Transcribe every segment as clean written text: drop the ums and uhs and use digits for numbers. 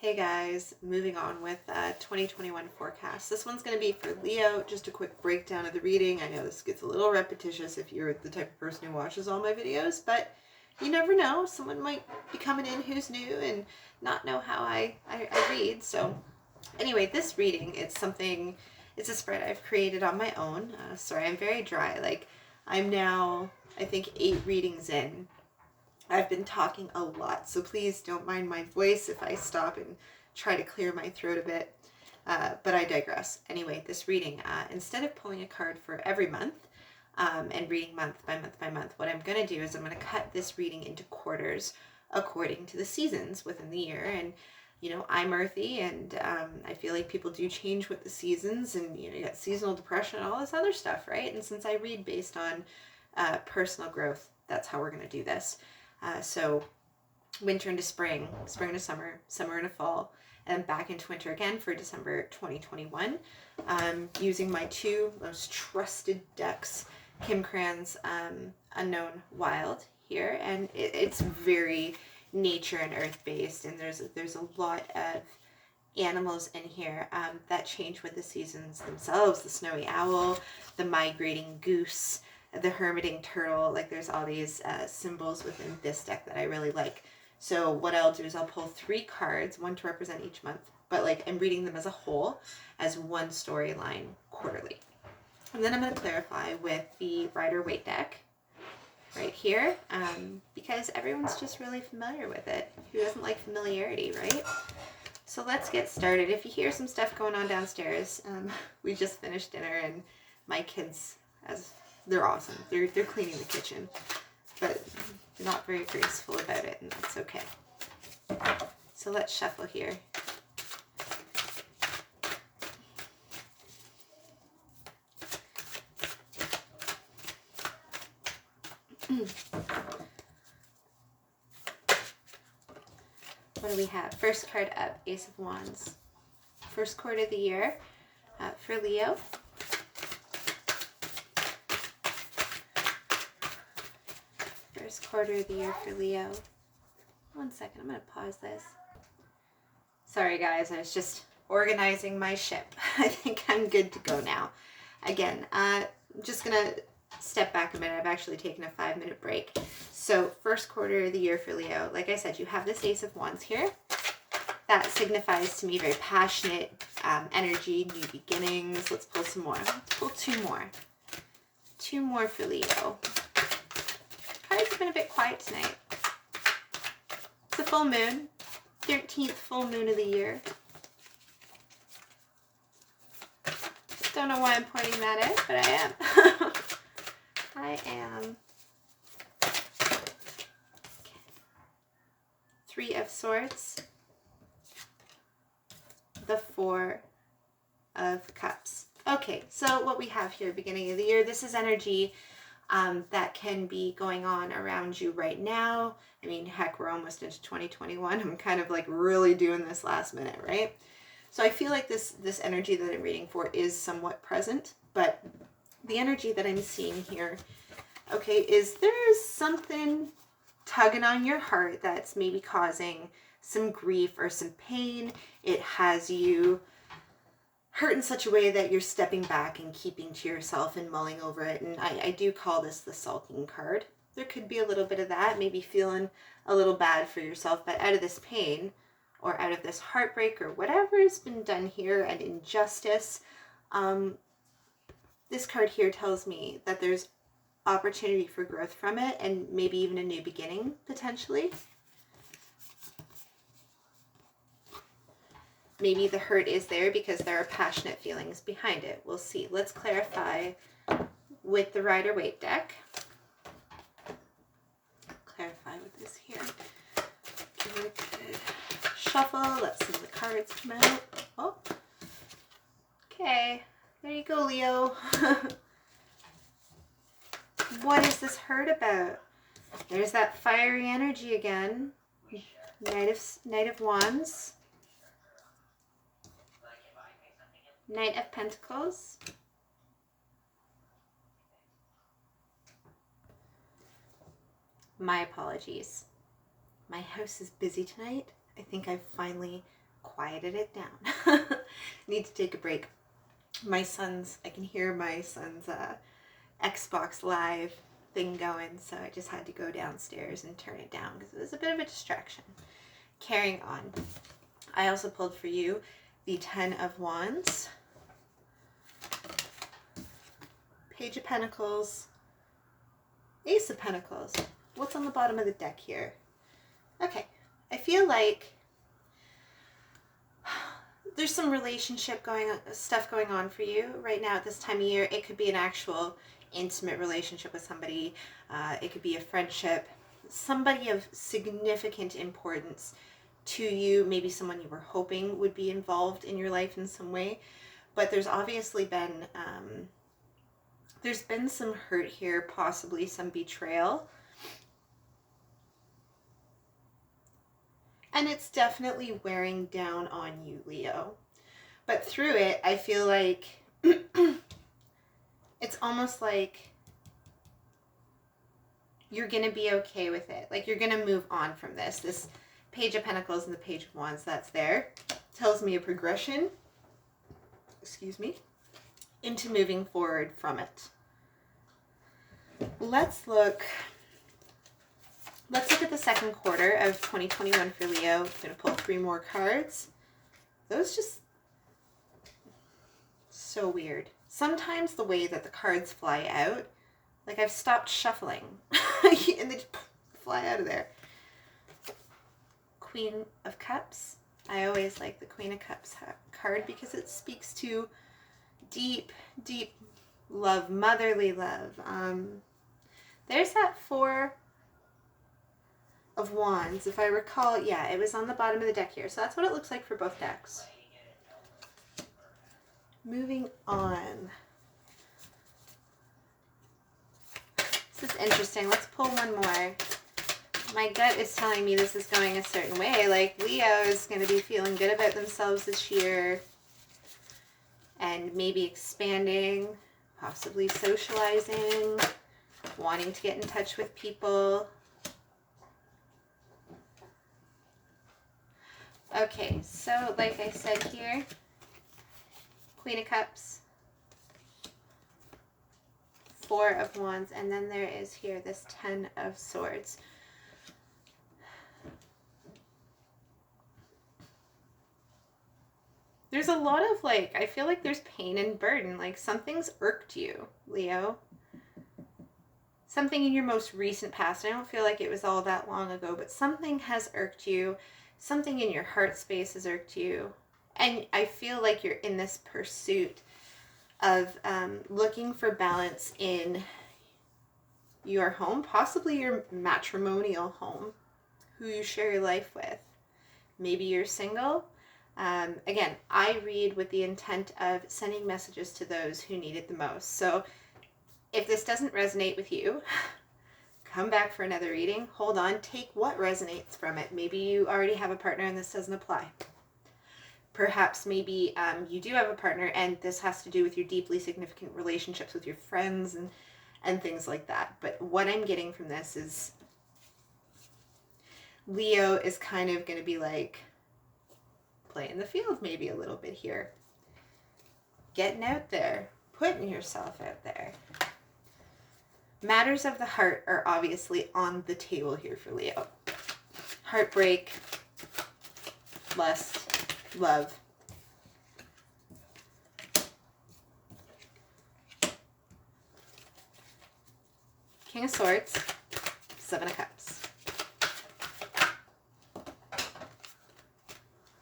Hey guys, moving on with 2021 forecast. This one's going to be for Leo. Just a quick breakdown of the reading. I know this gets a little repetitious if you're the type of person who watches all my videos, but you never know. Someone might be coming in who's new and not know how I read. So anyway, this reading, it's a spread I've created on my own. Sorry, I'm very dry. I'm now, I think, 8 readings in. I've been talking a lot, so please don't mind my voice if I stop and try to clear my throat a bit. But I digress. Anyway, this reading, instead of pulling a card for every month and reading month by month by month, what I'm going to do is I'm going to cut this reading into quarters according to the seasons within the year. And, I'm earthy, and I feel like people do change with the seasons, and, you got seasonal depression and all this other stuff, right? And since I read based on personal growth, that's how we're going to do this. So winter into spring, spring into summer, summer into fall, and then back into winter again for December 2021. Using my 2 most trusted decks, Kim Cran's Unknown Wild here, and it's very nature and earth based, and there's a lot of animals in here that change with the seasons themselves. The snowy owl, the migrating goose, the hermiting turtle. There's all these symbols within this deck that I really like. So what I'll do is I'll pull 3 cards, one to represent each month, but I'm reading them as a whole, as one storyline quarterly. And then I'm going to clarify with the Rider-Waite deck right here, because everyone's just really familiar with it. Who doesn't like familiarity, right? So let's get started. If you hear some stuff going on downstairs, we just finished dinner, and my kids, they're awesome. They're cleaning the kitchen, but they're not very graceful about it, and that's okay. So let's shuffle here. What do we have? First card up, Ace of Wands. First quarter of the year for Leo. First quarter of the year for Leo. 1 second, I'm going to pause this. Sorry guys, I was just organizing my ship. I think I'm good to go now. Again, I'm just going to step back a minute. I've actually taken a 5-minute break. So first quarter of the year for Leo, like I said, you have this Ace of Wands here. That signifies to me very passionate energy, new beginnings. Let's pull some more. Let's pull 2 more. 2 more for Leo. Cards have been a bit quiet tonight. It's a full moon. 13th full moon of the year. Don't know why I'm pointing that out, but I am. I am. 3 of Swords. The 4 of Cups. Okay, so what we have here, beginning of the year, this is energy that can be going on around you right now. I mean, heck, we're almost into 2021. I'm kind of really doing this last minute, right? So I feel like this energy that I'm reading for is somewhat present, but the energy that I'm seeing here, okay, is there's something tugging on your heart that's maybe causing some grief or some pain. It has you hurt in such a way that you're stepping back and keeping to yourself and mulling over it. And I do call this the sulking card. There could be a little bit of that, maybe feeling a little bad for yourself, but out of this pain or out of this heartbreak or whatever has been done here and injustice, this card here tells me that there's opportunity for growth from it and maybe even a new beginning potentially. Maybe the hurt is there because there are passionate feelings behind it. We'll see. Let's clarify with the Rider-Waite deck. Clarify with this here. Give it a good shuffle. Let's see the cards come out. Oh. Okay. There you go, Leo. What is this hurt about? There's that fiery energy again. Knight of Wands. Knight of Pentacles. My apologies. My house is busy tonight. I think I've finally quieted it down. Need to take a break. I can hear my son's Xbox Live thing going, so I just had to go downstairs and turn it down because it was a bit of a distraction. Carrying on. I also pulled for you the 10 of Wands, Page of Pentacles, Ace of Pentacles. What's on the bottom of the deck here? Okay, I feel like there's some relationship stuff going on for you right now at this time of year. It could be an actual intimate relationship with somebody. It could be a friendship, somebody of significant importance to you, maybe someone you were hoping would be involved in your life in some way. But there's obviously been there's been some hurt here, possibly some betrayal. And it's definitely wearing down on you, Leo. But through it, I feel like it's almost like you're going to be okay with it. Like you're going to move on from this. This Page of Pentacles and the Page of Wands that's there tells me a progression, into moving forward from it. Let's look at the second quarter of 2021 for Leo. I'm going to pull 3 more cards. Those just so weird. Sometimes the way that the cards fly out, like I've stopped shuffling and they just fly out of there. Queen of Cups. I always like the Queen of Cups card because it speaks to deep, deep love, motherly love. There's that 4 of Wands. If I recall, yeah, it was on the bottom of the deck here. So that's what it looks like for both decks. Moving on. This is interesting. Let's pull one more. My gut is telling me this is going a certain way. Like Leo is going to be feeling good about themselves this year and maybe expanding, possibly socializing, wanting to get in touch with people. Okay, so like I said here, Queen of Cups, 4 of Wands, and then there is here this 10 of Swords. There's a lot of I feel like there's pain and burden, like something's irked you, Leo. Something in your most recent past. I don't feel like it was all that long ago, but something has irked you. Something in your heart space has irked you. And I feel like you're in this pursuit of looking for balance in your home, possibly your matrimonial home, who you share your life with. Maybe you're single. Again, I read with the intent of sending messages to those who need it the most. So if this doesn't resonate with you, come back for another reading. Hold on. Take what resonates from it. Maybe you already have a partner and this doesn't apply. Perhaps maybe you do have a partner and this has to do with your deeply significant relationships with your friends and things like that. But what I'm getting from this is Leo is kind of going to be like playing the field maybe a little bit here. Getting out there. Putting yourself out there. Matters of the heart are obviously on the table here for Leo. Heartbreak, lust, love. King of Swords, 7 of Cups.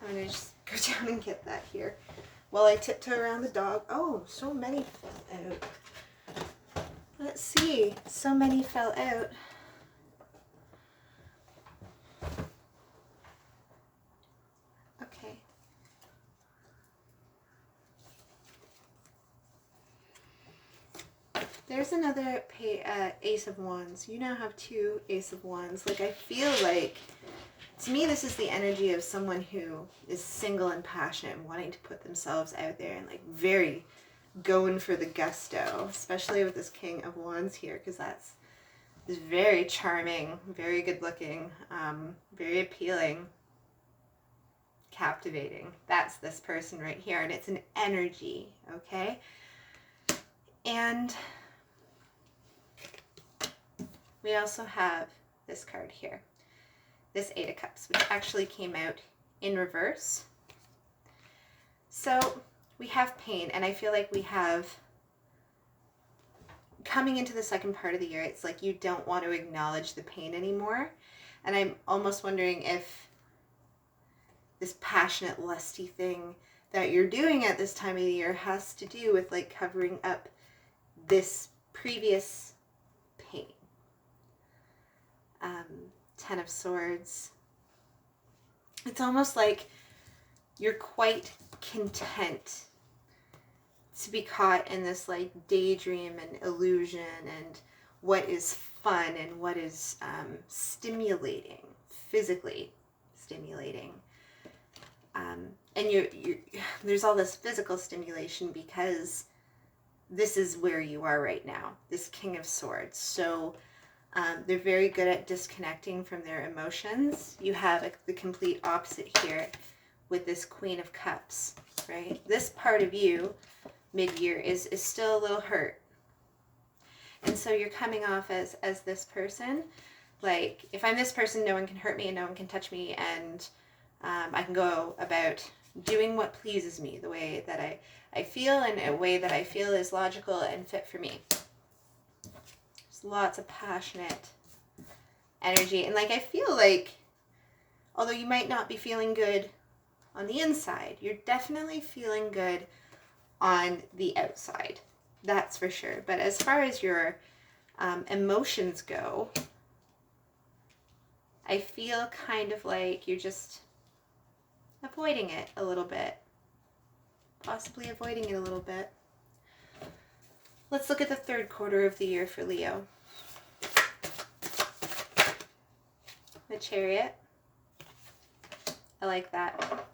I'm going to just go down and get that here while I tiptoe around the dog. Oh, so many fell out. Let's see. So many fell out. Okay. There's another Ace of Wands. You now have 2 Ace of Wands. Like, I feel like, to me, this is the energy of someone who is single and passionate and wanting to put themselves out there and, like, very going for the gusto, especially with this King of Wands here, because that's very charming, very good looking, very appealing. captivating. That's this person right here, and it's an energy, okay? And we also have this card here, this Eight of Cups, which actually came out in reverse. So we have pain, and I feel like we have, coming into the second part of the year, it's like you don't want to acknowledge the pain anymore. And I'm almost wondering if this passionate, lusty thing that you're doing at this time of the year has to do with like covering up this previous pain. Ten of Swords. It's almost like you're quite content to be caught in this like daydream and illusion and what is fun and what is stimulating, physically stimulating. And there's all this physical stimulation because this is where you are right now, this King of Swords. So they're very good at disconnecting from their emotions. You have the complete opposite here with this Queen of Cups, right? This part of you, mid-year, is still a little hurt. And so you're coming off as this person. Like, if I'm this person, no one can hurt me and no one can touch me, and I can go about doing what pleases me, the way that I feel, and a way that I feel is logical and fit for me. There's lots of passionate energy. And like, I feel like, although you might not be feeling good on the inside, you're definitely feeling good on the outside. That's for sure. But as far as your emotions go, I feel kind of like you're just avoiding it a little bit. Possibly avoiding it a little bit. Let's look at the third quarter of the year for Leo. The Chariot. I like that.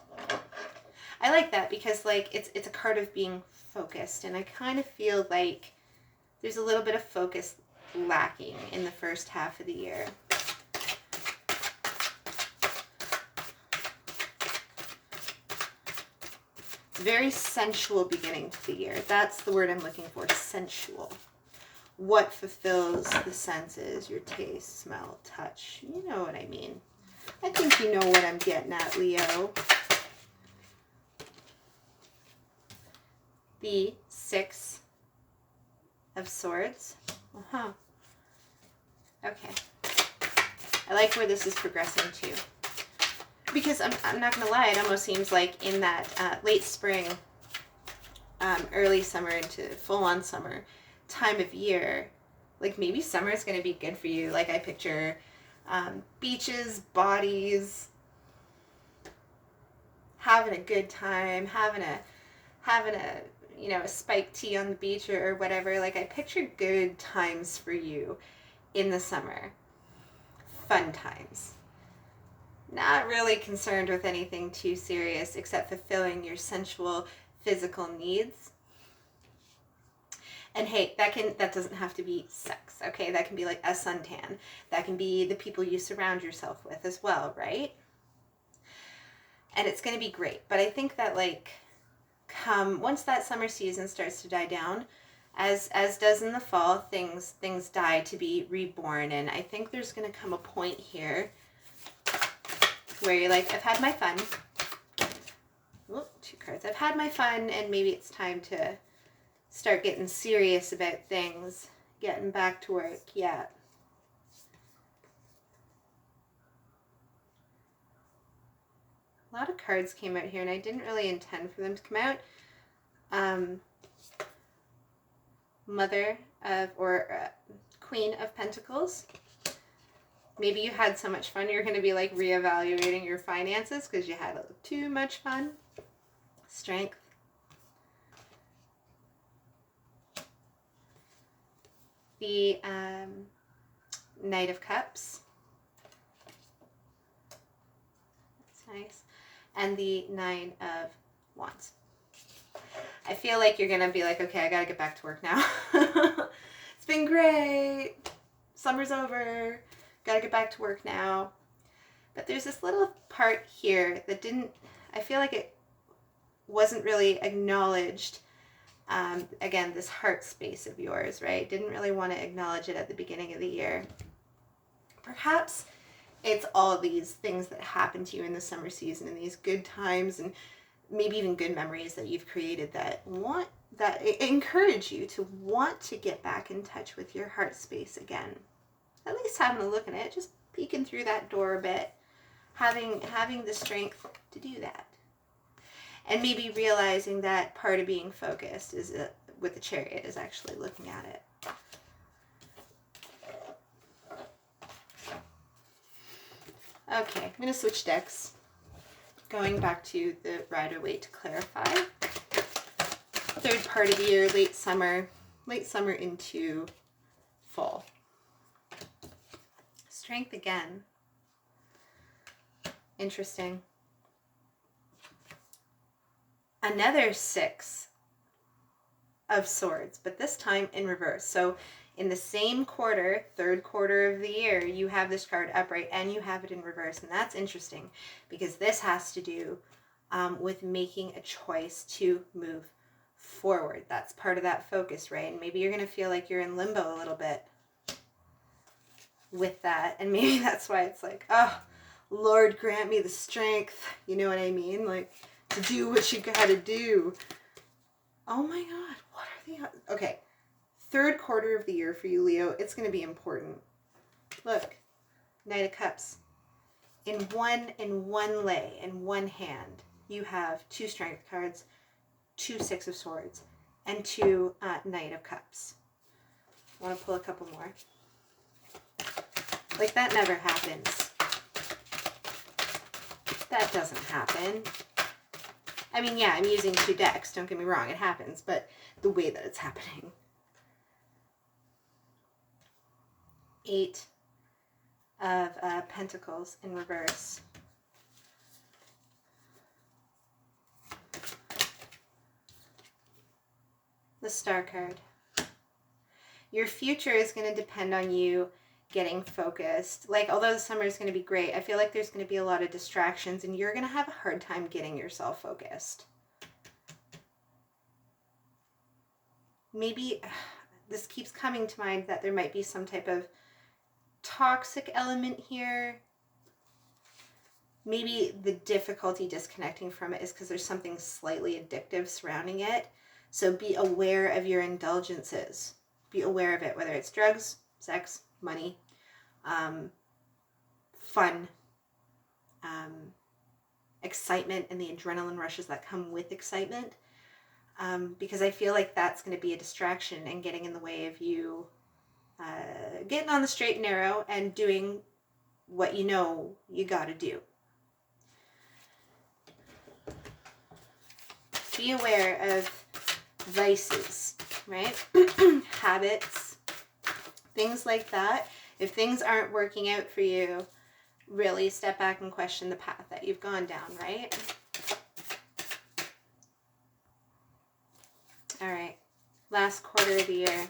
I like that because like it's a card of being focused, and I kind of feel like there's a little bit of focus lacking in the first half of the year. Very sensual beginning to the year. That's the word I'm looking for, sensual. What fulfills the senses, your taste, smell, touch. You know what I mean. I think you know what I'm getting at, Leo. The Six of Swords. Okay. I like where this is progressing to. Because I'm not going to lie, it almost seems like in that late spring, early summer into full-on summer time of year, like maybe summer is going to be good for you. Like I picture beaches, bodies, having a good time, having a a spiked tea on the beach or whatever. Like I picture good times for you in the summer. Fun times. Not really concerned with anything too serious except fulfilling your sensual physical needs. And hey, that doesn't have to be sex, okay? That can be like a suntan. That can be the people you surround yourself with as well, right? And it's going to be great. But I think that like once that summer season starts to die down, as does in the fall, things die to be reborn. And I think there's going to come a point here where you're like, I've had my fun. Oh, 2 cards. I've had my fun, and maybe it's time to start getting serious about things, getting back to work. Yeah. A lot of cards came out here, and I didn't really intend for them to come out. Mother of, or Queen of Pentacles. Maybe you had so much fun, you're going to be like reevaluating your finances because you had too much fun. Strength. The Knight of Cups. That's nice. And the Nine of Wands. I feel like you're going to be like, okay, I got to get back to work now. It's been great. Summer's over. Got to get back to work now. But there's this little part here that I feel like it wasn't really acknowledged. Again, this heart space of yours, right? Didn't really want to acknowledge it at the beginning of the year. Perhaps it's all these things that happen to you in the summer season and these good times and maybe even good memories that you've created that encourage you to want to get back in touch with your heart space again. At least having a look at it, just peeking through that door a bit, having the strength to do that. And maybe realizing that part of being focused is with the Chariot is actually looking at it. Okay, I'm going to switch decks. Going back to the Rider-Waite to clarify. Third part of the year, late summer into fall. Strength again. Interesting. Another 6 of Swords, but this time in reverse. So in the same quarter, third quarter of the year, you have this card upright and you have it in reverse. And that's interesting because this has to do with making a choice to move forward. That's part of that focus, right? And maybe you're going to feel like you're in limbo a little bit with that. And maybe that's why it's like, oh, Lord, grant me the strength. You know what I mean? Like, to do what you gotta do. Oh my God, what are the odds? Okay, third quarter of the year for you, Leo, it's going to be important. Look, Knight of Cups. In one lay, in one hand, you have 2 Strength cards, 2 6 of Swords, and 2 Knight of Cups. I want to pull a couple more. Like, that never happens. That doesn't happen. I mean, yeah, I'm using 2 decks, don't get me wrong, it happens, but the way that it's happening. 8 of Pentacles in reverse. The Star card. Your future is going to depend on you getting focused. Like, although the summer is going to be great, I feel like there's going to be a lot of distractions and you're going to have a hard time getting yourself focused. Maybe this keeps coming to mind that there might be some type of toxic element here. Maybe the difficulty disconnecting from it is because there's something slightly addictive surrounding it. So be aware of your indulgences. Be aware of it, whether it's drugs, sex, money, fun, excitement, and the adrenaline rushes that come with excitement. Because I feel like that's going to be a distraction and getting in the way of you getting on the straight and narrow and doing what you know you got to do. Be aware of vices, right? Habits, things like that. If things aren't working out for you, really step back and question the path that you've gone down, right? All right, last quarter of the year.